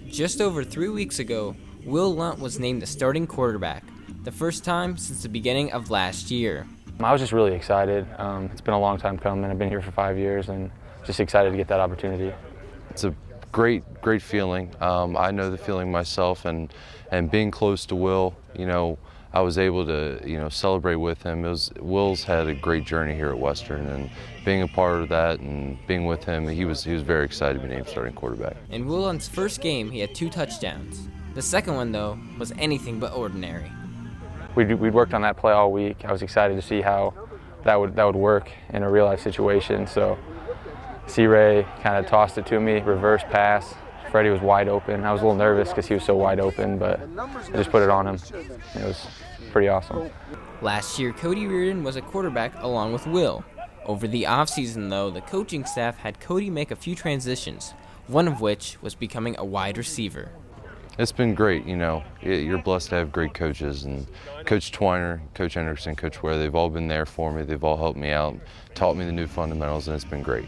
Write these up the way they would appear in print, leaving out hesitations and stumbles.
Just over 3 weeks ago, Will Lunt was named the starting quarterback, the first time since the beginning of last year. I was just really excited. It's been a long time coming. I've been here for 5 years and just excited to get that opportunity. It's a great feeling. I know the feeling myself, and being close to Will, I was able to, celebrate with him. Will's had a great journey here at Western, and being a part of that and being with him, he was very excited to be named starting quarterback. In Will Lunt's first game, he had 2 touchdowns. The second one, though, was anything but ordinary. We'd worked on that play all week. I was excited to see how that would work in a real-life situation. So C-Ray kind of tossed it to me, reverse pass. Freddie was wide open. I was a little nervous because he was so wide open, but I just put it on him. It was pretty awesome. Last year, Cody Reardon was a quarterback along with Will. Over the offseason, though, the coaching staff had Cody make a few transitions, one of which was becoming a wide receiver. It's been great, You're blessed to have great coaches, and Coach Twiner, Coach Henderson, Coach Ware, they've all been there for me. They've all helped me out, taught me the new fundamentals, and it's been great.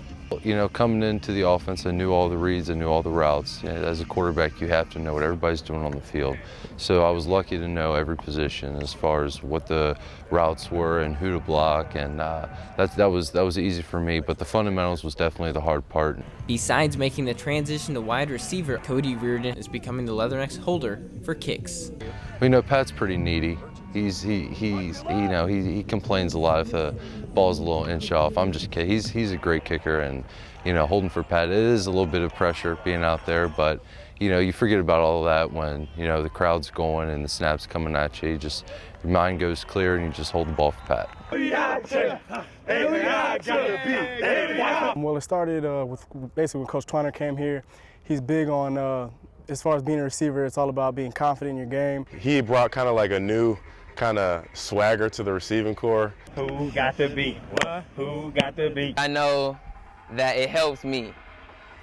Coming into the offense, I knew all the reads, I knew all the routes. As a quarterback, you have to know what everybody's doing on the field. So I was lucky to know every position as far as what the routes were and who to block, and that was easy for me. But the fundamentals was definitely the hard part. Besides making the transition to wide receiver, Cody Reardon is becoming the leathernecks holder for kicks. Pat's pretty needy. He complains a lot if the ball's a little inch off. I'm just kidding. He's a great kicker, and holding for Pat, it is a little bit of pressure being out there, but you forget about all of that when the crowd's going and the snap's coming at you. Your mind goes clear and you just hold the ball for Pat. Well, it started with basically when Coach Twiner came here. He's big on as far as being a receiver, it's all about being confident in your game. He brought kind of like a new kind of swagger to the receiving corps. Who got the beat? What? Who got the beat? I know that it helps me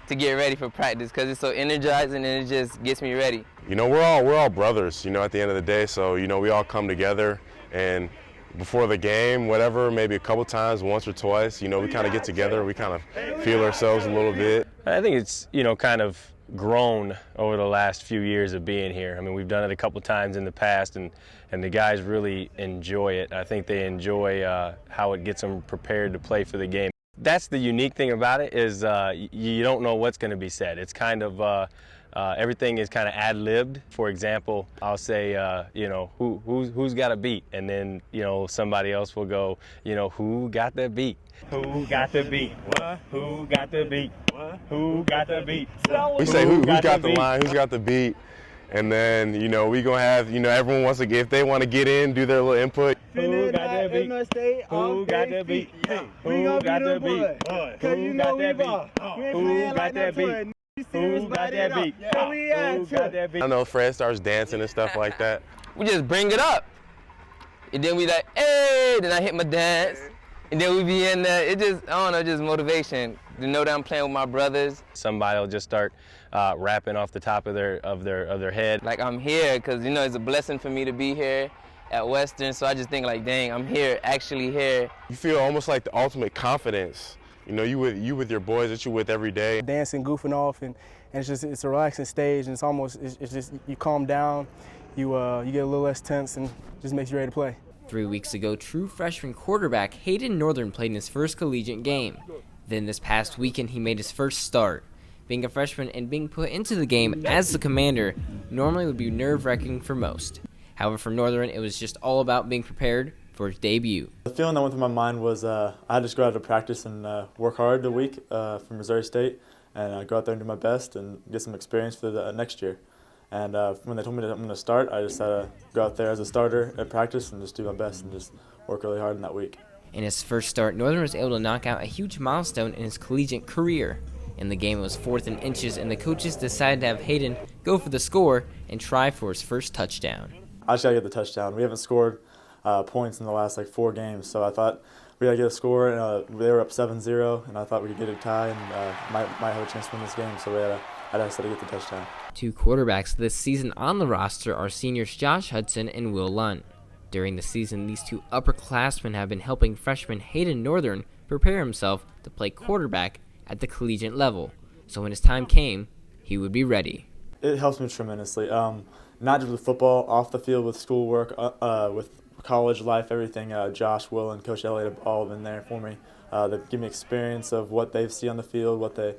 to get ready for practice because it's so energizing and it just gets me ready. We're all brothers, at the end of the day, so, we all come together, and before the game, whatever, maybe a couple times, once or twice, we kind of get together, we kind of feel ourselves a little bit. I think it's, kind of grown over the last few years of being here. I mean, we've done it a couple times in the past, and the guys really enjoy it. I think they enjoy how it gets them prepared to play for the game. That's the unique thing about it is you don't know what's going to be said. It's kind of everything is kind of ad-libbed. For example, I'll say, who's got a beat, and then somebody else will go, who got the beat? Who got the beat? What? Who got the beat? What? Who got the beat? We say who got the line, who's got the beat, and then we gonna have everyone wants to get, if they want to get in, do their little input. Who got the beat? Who got the beat? Who got the beat? Who got that beat? Who got that beat? Who got that beat? Who got that beat? I know Fred starts dancing and stuff like that. We just bring it up. And then we like, hey, then I hit my dance. And then we be in there. It just, just motivation to know that I'm playing with my brothers. Somebody will just start rapping off the top of their head. Like, I'm here because, it's a blessing for me to be here at Western. So I just think like, dang, I'm here, actually here. You feel almost like the ultimate confidence. You with your boys that you with every day. Dancing, goofing off, and it's a relaxing stage, and it's just you calm down, you get a little less tense, and just makes you ready to play. 3 weeks ago, true freshman quarterback Hayden Northern played in his first collegiate game. Then this past weekend, he made his first start. Being a freshman and being put into the game as the commander normally would be nerve-wracking for most. However, for Northern, it was just all about being prepared for his debut. The feeling that went through my mind was I had to just go out to practice and work hard the week from Missouri State, and go out there and do my best and get some experience for the next year. And when they told me that I'm going to start, I just had to go out there as a starter at practice and just do my best and just work really hard in that week. In his first start, Northern was able to knock out a huge milestone in his collegiate career. In the game, it was 4th and inches, and the coaches decided to have Hayden go for the score and try for his first touchdown. I just got to get the touchdown. We haven't scored points in the last 4 games, so I thought we got to get a score. And they were up 7-0, and I thought we could get a tie and might have a chance to win this game. So I decided to get the touchdown. 2 quarterbacks this season on the roster are seniors Josh Hudson and Will Lunt. During the season, these 2 upperclassmen have been helping freshman Hayden Northern prepare himself to play quarterback at the collegiate level, so when his time came, he would be ready. It helps me tremendously. Not just with football, off the field, with schoolwork, with college life, everything. Josh, Will, and Coach Elliott have all been there for me. They give me experience of what they see on the field, what they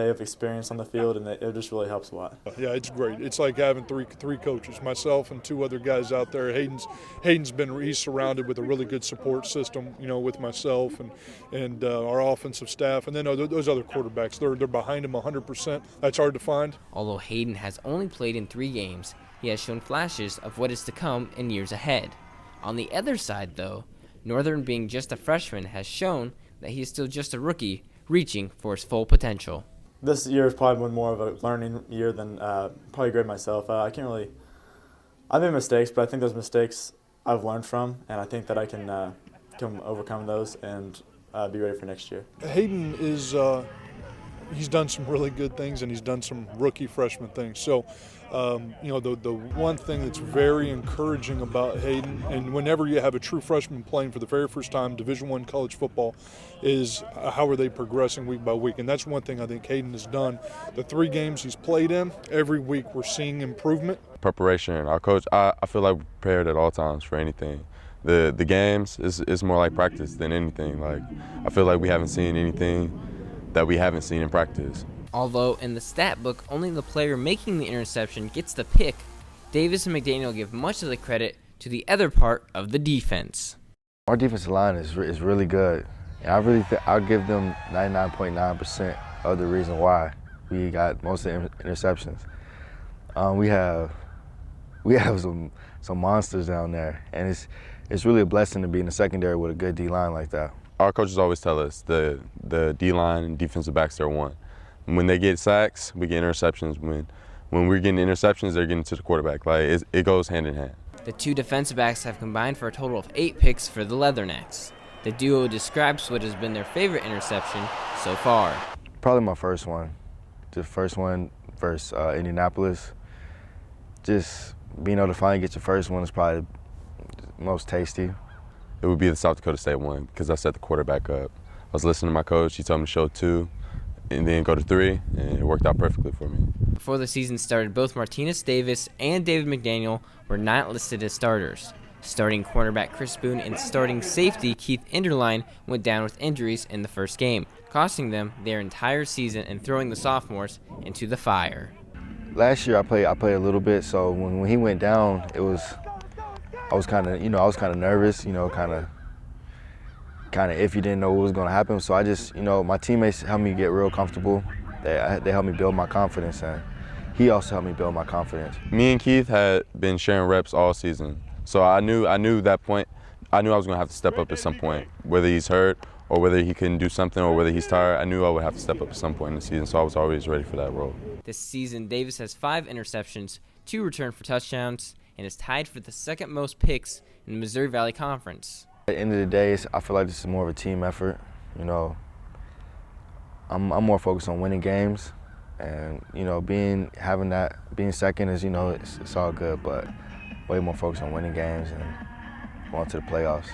have experienced on the field, and it just really helps a lot. Yeah, it's great. It's like having three coaches, myself and two other guys out there. He's surrounded with a really good support system, with myself and our offensive staff, and then those other quarterbacks. They're behind him 100%. That's hard to find. Although Hayden has only played in 3 games, he has shown flashes of what is to come in years ahead. On the other side, though, Northern, being just a freshman, has shown that he is still just a rookie, reaching for his full potential. This year has probably been more of a learning year than probably grade myself. I've made mistakes, but I think those mistakes I've learned from, and I think that I can overcome those and be ready for next year. Hayden is he's done some really good things, and he's done some rookie freshman things. So, the one thing that's very encouraging about Hayden, and whenever you have a true freshman playing for the very first time Division I college football, is how are they progressing week by week. And that's one thing I think Hayden has done. The 3 games he's played in, every week we're seeing improvement. Preparation. Our coach, I feel like we're prepared at all times for anything. The games is more like practice than anything. Like, I feel like we haven't seen anything that we haven't seen in practice. Although in the stat book, only the player making the interception gets the pick, Davis and McDaniel give much of the credit to the other part of the defense. Our defensive line is really good. And I'll give them 99.9% of the reason why we got most of the interceptions. We have some monsters down there, and it's really a blessing to be in the secondary with a good D-line like that. Our coaches always tell us the D-line and defensive backs, they're one. When they get sacks, we get interceptions. When we're getting interceptions, they're getting to the quarterback. Like, it goes hand in hand. The 2 defensive backs have combined for a total of 8 picks for the Leathernecks. The duo describes what has been their favorite interception so far. Probably my first one. The first one versus Indianapolis. Just being able to finally get your first one is probably the most tasty. It would be the South Dakota State one because I set the quarterback up. I was listening to my coach. He told me to show 2 and then go to 3, and it worked out perfectly for me. Before the season started, both Martinez Davis and David McDaniel were not listed as starters. Starting cornerback Chris Boone and starting safety Keith Enderline went down with injuries in the first game, costing them their entire season and throwing the sophomores into the fire. Last year I played a little bit, so when he went down, I was kind of nervous, kind of iffy, didn't know what was going to happen. So I just, my teammates helped me get real comfortable. They helped me build my confidence, and he also helped me build my confidence. Me and Keith had been sharing reps all season, so I knew that point. I knew I was going to have to step up at some point, whether he's hurt or whether he couldn't do something or whether he's tired. I knew I would have to step up at some point in the season, so I was always ready for that role. This season, Davis has 5 interceptions, 2 returned for touchdowns, and is tied for the second most picks in the Missouri Valley Conference. At the end of the day, I feel like this is more of a team effort. I'm more focused on winning games, and being second is it's all good, but way more focused on winning games and going to the playoffs.